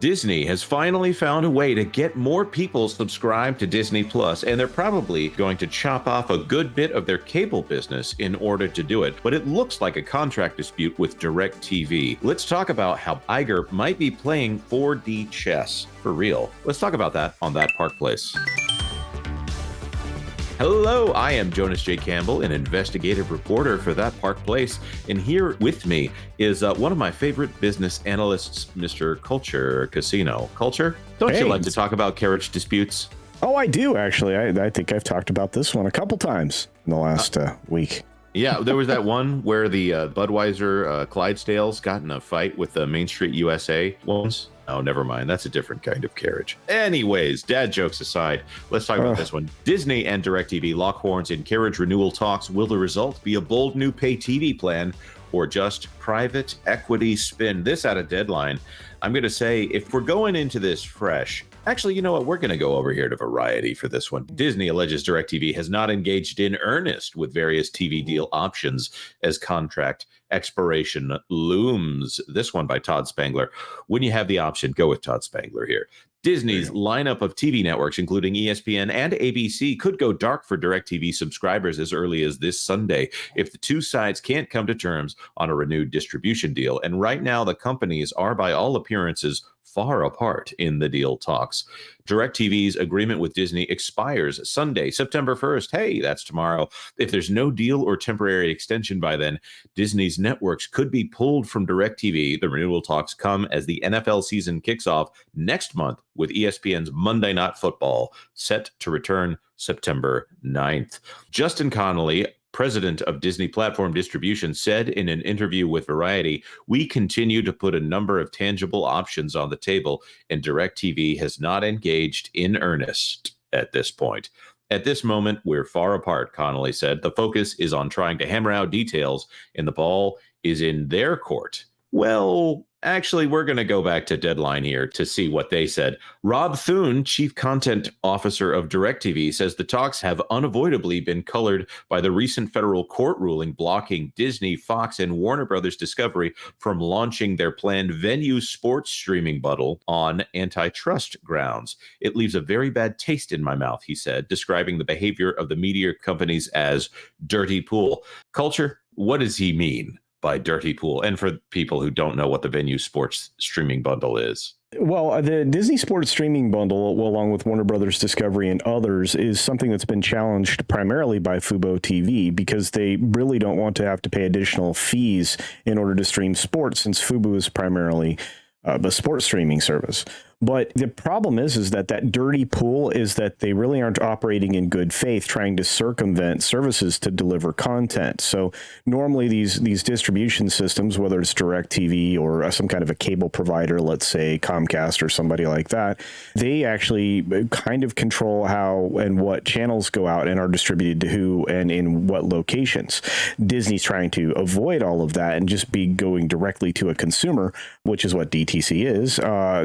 Disney has finally found a way to get more people subscribed to Disney Plus, and they're probably going to chop off a good bit of their cable business in order to do it. But it looks like a contract dispute with DirecTV. Let's talk about how Iger might be playing 4D chess for real. Let's talk about that on That Park Place. Hello, I am Jonas J. Campbell, an investigative reporter for That Park Place, and here with me is one of my favorite business analysts, Mr. Culture Casino. Culture, don't you like to talk about carriage disputes? Oh, I do, actually. I think I've talked about this one a couple times in the last week. Yeah, there was that one where the Budweiser Clydesdales got in a fight with the Main Street USA ones. Oh, never mind. That's a different kind of carriage. Anyways, dad jokes aside, let's talk about this one. Disney and DirecTV lock horns in carriage renewal talks. Will the result be a bold new pay TV plan or just private equity spin? This at a deadline. I'm going to say, if we're going into this fresh, actually, you know what? We're going to go over here to Variety for this one. Disney alleges DirecTV has not engaged in earnest with various TV deal options as contract expiration looms. This one by Todd Spangler. When you have the option, go with Todd Spangler here. Disney's lineup of TV networks, including ESPN and ABC, could go dark for DirecTV subscribers as early as this Sunday if the two sides can't come to terms on a renewed distribution deal. And right now, the companies are, by all appearances, far apart in the deal talks. DirecTV's agreement with Disney expires Sunday, September 1st. Hey, that's tomorrow. If there's no deal or temporary extension by then, Disney's networks could be pulled from DirecTV. The renewal talks come as the NFL season kicks off next month with ESPN's Monday Night Football set to return September 9th. Justin Connolly, president of Disney Platform Distribution, said in an interview with Variety, "We continue to put a number of tangible options on the table, and DirecTV has not engaged in earnest at this point. At this moment, we're far apart," Connolly said. "The focus is on trying to hammer out details, and the ball is in their court." Well, actually, we're going to go back to Deadline here to see what they said. Rob Thune, chief content officer of DirecTV, says the talks have unavoidably been colored by the recent federal court ruling blocking Disney, Fox, and Warner Brothers Discovery from launching their planned Venu sports streaming bundle on antitrust grounds. "It leaves a very bad taste in my mouth," he said, describing the behavior of the media companies as dirty pool. Culture, what does he mean by dirty pool? And for people who don't know what the Venu sports streaming bundle is. Well, the Disney Sports streaming bundle, along with Warner Brothers Discovery and others, is something that's been challenged primarily by Fubo TV because they really don't want to have to pay additional fees in order to stream sports, since Fubo is primarily the sports streaming service. But the problem is that dirty pool is that they really aren't operating in good faith, trying to circumvent services to deliver content. So normally these distribution systems, whether it's DirecTV or some kind of a cable provider, let's say Comcast or somebody like that, they actually kind of control how and what channels go out and are distributed to who and in what locations. Disney's trying to avoid all of that and just be going directly to a consumer, which is what DTC is,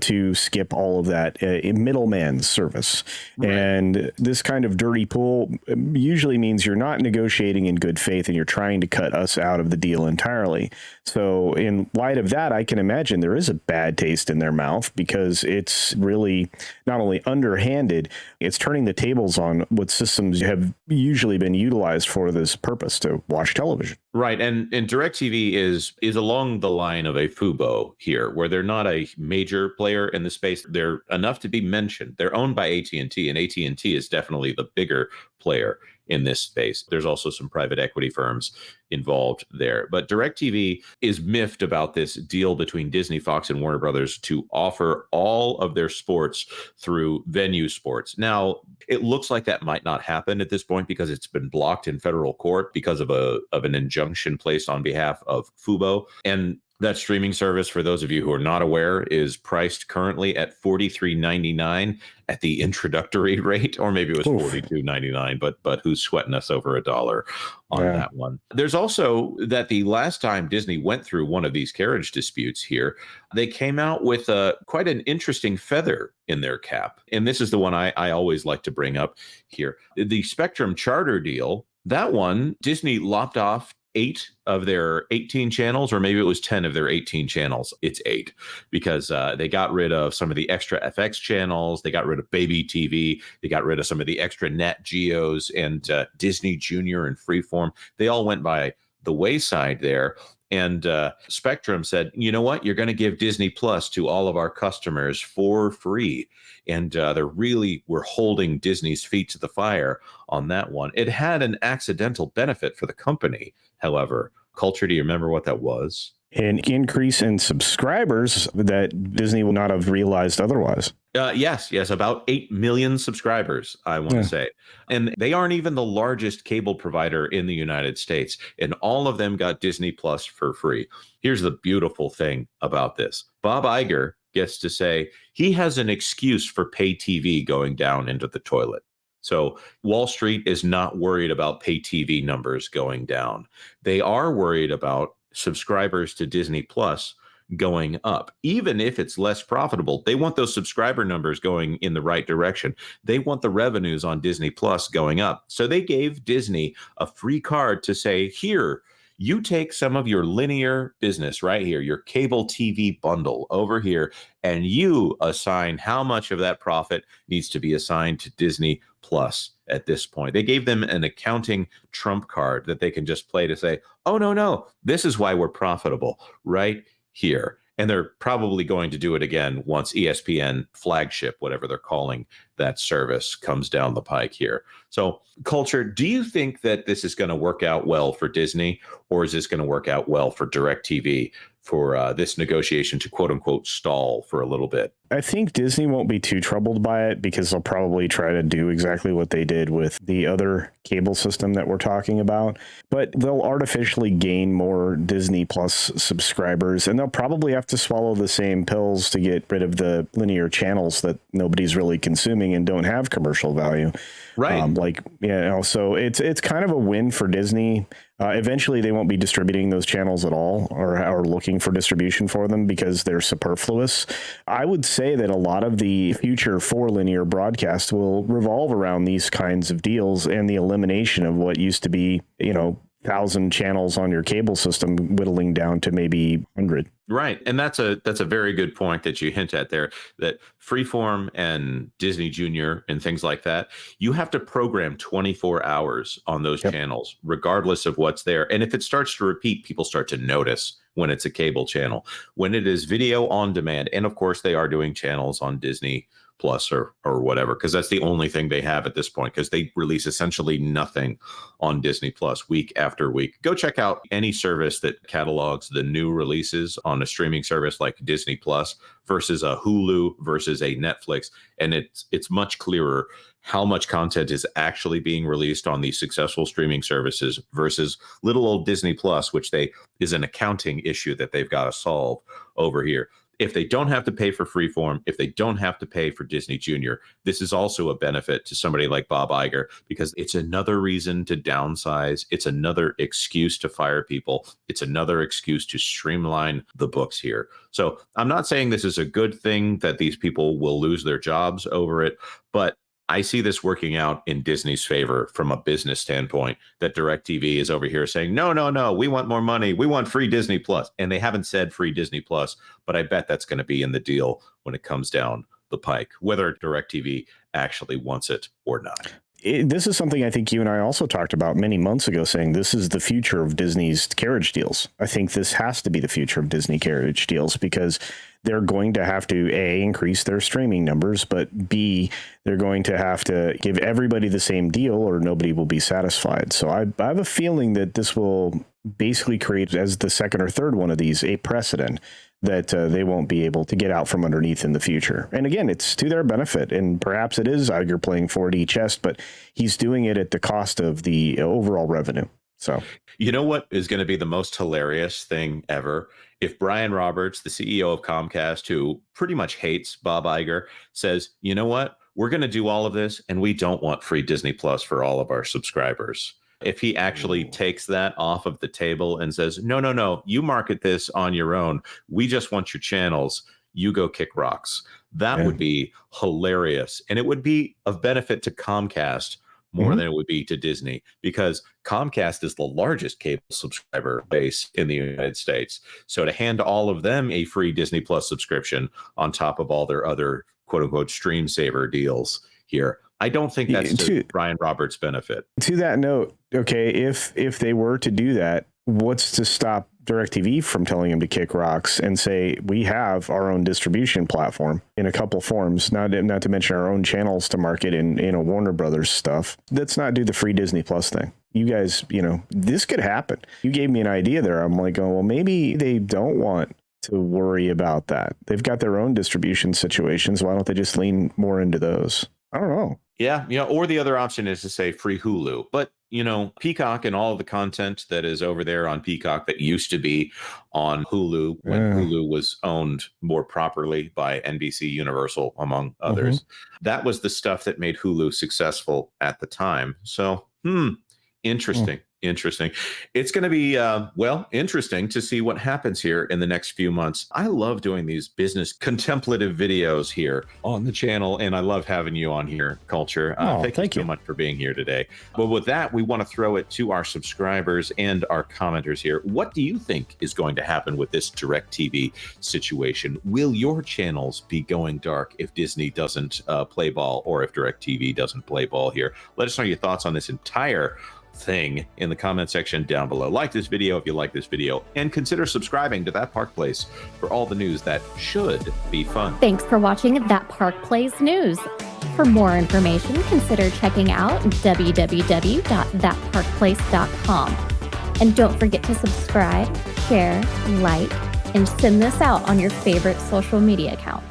to skip all of that middleman service. Right. And this kind of dirty pool usually means you're not negotiating in good faith and you're trying to cut us out of the deal entirely. So in light of that, I can imagine there is a bad taste in their mouth because it's really not only underhanded, it's turning the tables on what systems have usually been utilized for this purpose, to watch television. Right. And DirecTV is along the line of a Fubo here, where they're not a major player in the space. They're enough to be mentioned. They're owned by AT&T, and AT&T is definitely the bigger player in this space. There's also some private equity firms involved there. But DirecTV is miffed about this deal between Disney, Fox, and Warner Brothers to offer all of their sports through Venu Sports. Now, it looks like that might not happen at this point because it's been blocked in federal court because of an injunction placed on behalf of Fubo. And that streaming service, for those of you who are not aware, is priced currently at $43.99 at the introductory rate, or maybe it was $42.99, but who's sweating us over $1 on that one? There's also that the last time Disney went through one of these carriage disputes here, they came out with quite an interesting feather in their cap. And this is the one I always like to bring up here. The Spectrum Charter deal, that one, Disney lopped off 8 of their 18 channels, or maybe it was 10 of their 18 channels. It's 8 because they got rid of some of the extra FX channels. They got rid of Baby TV. They got rid of some of the extra Nat Geos and Disney Junior and Freeform. They all went by the wayside there. And Spectrum said, you know what? You're going to give Disney Plus to all of our customers for free. And we're holding Disney's feet to the fire on that one. It had an accidental benefit for the company, however. Culture, do you remember what that was? An increase in subscribers that Disney would not have realized otherwise. Yes, about 8 million subscribers, I want to say. And they aren't even the largest cable provider in the United States. And all of them got Disney Plus for free. Here's the beautiful thing about this. Bob Iger gets to say he has an excuse for pay TV going down into the toilet. So Wall Street is not worried about pay TV numbers going down. They are worried about subscribers to Disney Plus going up. Even if it's less profitable, they want those subscriber numbers going in the right direction. They want the revenues on Disney Plus going up. So they gave Disney a free card to say, here, you take some of your linear business right here, your cable TV bundle over here, and you assign how much of that profit needs to be assigned to Disney Plus at this point. They gave them an accounting trump card that they can just play to say, oh, no, this is why we're profitable right here. And they're probably going to do it again once ESPN flagship, whatever they're calling that service, comes down the pike here. So, Culture, do you think that this is going to work out well for Disney, or is this going to work out well for DirecTV for this negotiation to quote unquote stall for a little bit? I think Disney won't be too troubled by it because they'll probably try to do exactly what they did with the other cable system that we're talking about. But they'll artificially gain more Disney Plus subscribers, and they'll probably have to swallow the same pills to get rid of the linear channels that nobody's really consuming and don't have commercial value. Right. So it's kind of a win for Disney. Eventually, they won't be distributing those channels at all or looking for distribution for them because they're superfluous. I would say that a lot of the future for linear broadcast will revolve around these kinds of deals and the elimination of what used to be, 1,000 channels on your cable system, whittling down to maybe 100. Right. And that's a very good point that you hint at there, that Freeform and Disney Junior and things like that, you have to program 24 hours on those channels, regardless of what's there. And if it starts to repeat, people start to notice when it's a cable channel. When it is video on demand, and of course they are doing channels on Disney Plus or whatever, because that's the only thing they have at this point, because they release essentially nothing on Disney Plus week after week. Go check out any service that catalogs the new releases on a streaming service like Disney Plus versus a Hulu versus a Netflix, and it's much clearer how much content is actually being released on these successful streaming services versus little old Disney Plus, which is an accounting issue that they've got to solve over here. If they don't have to pay for Freeform, if they don't have to pay for Disney Junior, this is also a benefit to somebody like Bob Iger, because it's another reason to downsize. It's another excuse to fire people. It's another excuse to streamline the books here. So I'm not saying this is a good thing that these people will lose their jobs over it, but I see this working out in Disney's favor from a business standpoint, that DirecTV is over here saying, no, we want more money. We want free Disney Plus. And they haven't said free Disney Plus, but I bet that's going to be in the deal when it comes down the pike, whether DirecTV actually wants it or not. This is something I think you and I also talked about many months ago, saying this is the future of Disney's carriage deals. I think this has to be the future of Disney carriage deals because they're going to have to, A, increase their streaming numbers, but B, they're going to have to give everybody the same deal or nobody will be satisfied. So I have a feeling that this will basically create, as the second or third one of these, a precedent that they won't be able to get out from underneath in the future. And again, it's to their benefit. And perhaps it is Iger playing 4D chess, but he's doing it at the cost of the overall revenue. So, you know what is going to be the most hilarious thing ever? If Brian Roberts, the CEO of Comcast, who pretty much hates Bob Iger, says, you know what, we're going to do all of this and we don't want free Disney Plus for all of our subscribers. If he actually takes that off of the table and says, no, you market this on your own. We just want your channels. You go kick rocks. That would be hilarious. And it would be of benefit to Comcast more than it would be to Disney, because Comcast is the largest cable subscriber base in the United States. So to hand all of them a free Disney Plus subscription on top of all their other quote unquote stream saver deals here, I don't think that's to Brian Roberts' benefit. To that note, okay, if they were to do that, what's to stop DirecTV from telling them to kick rocks and say, we have our own distribution platform in a couple forms, not to mention our own channels to market in Warner Brothers stuff. Let's not do the free Disney Plus thing. You guys, this could happen. You gave me an idea there. I'm like, oh, well, maybe they don't want to worry about that. They've got their own distribution situations. Why don't they just lean more into those? I don't know. Yeah, or the other option is to say free Hulu. But, Peacock and all of the content that is over there on Peacock that used to be on Hulu when Hulu was owned more properly by NBC Universal, among others, that was the stuff that made Hulu successful at the time. So, interesting. Interesting. It's going to be, interesting to see what happens here in the next few months. I love doing these business contemplative videos here on the channel, and I love having you on here, Culture. Thank you so much for being here today. But with that, we want to throw it to our subscribers and our commenters here. What do you think is going to happen with this DirecTV situation? Will your channels be going dark if Disney doesn't play ball, or if DirecTV doesn't play ball here? Let us know your thoughts on this entire thing in the comment section down below. Like this video if you like this video, and consider subscribing to That Park Place for all the news that should be fun. Thanks for watching That Park Place News. For more information, consider checking out www.thatparkplace.com. And don't forget to subscribe, share, like, and send this out on your favorite social media accounts.